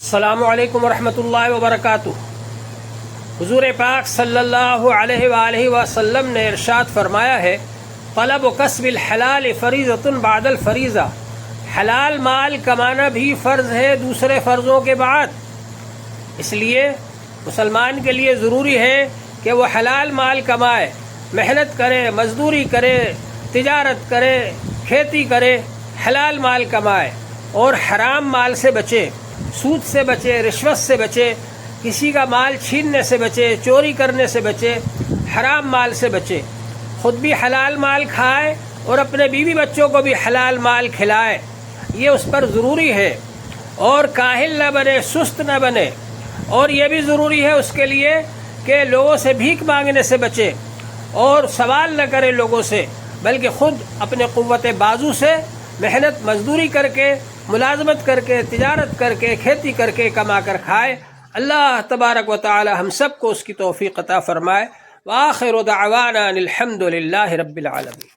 السلام علیکم ورحمۃ اللہ وبرکاتہ۔ حضور پاک صلی اللہ علیہ وآلہ وسلم نے ارشاد فرمایا ہے، طلب و کسب الحلال فریضۃ بعد الفریضہ، حلال مال کمانا بھی فرض ہے دوسرے فرضوں کے بعد۔ اس لیے مسلمان کے لیے ضروری ہے کہ وہ حلال مال کمائے، محنت کرے، مزدوری کرے، تجارت کرے، کھیتی کرے، حلال مال کمائے اور حرام مال سے بچے، سود سے بچے، رشوت سے بچے، کسی کا مال چھیننے سے بچے، چوری کرنے سے بچے، حرام مال سے بچے، خود بھی حلال مال کھائے اور اپنے بیوی بچوں کو بھی حلال مال کھلائے۔ یہ اس پر ضروری ہے، اور کاہل نہ بنے، سست نہ بنے، اور یہ بھی ضروری ہے اس کے لیے کہ لوگوں سے بھیک مانگنے سے بچے اور سوال نہ کرے لوگوں سے، بلکہ خود اپنے قوت بازو سے محنت مزدوری کر کے، ملازمت کر کے، تجارت کر کے، کھیتی کر کے کما کر کھائے۔ اللہ تبارک و تعالی ہم سب کو اس کی توفیق عطا فرمائے۔ وآخر دعوانا الحمد للہ رب العالمین۔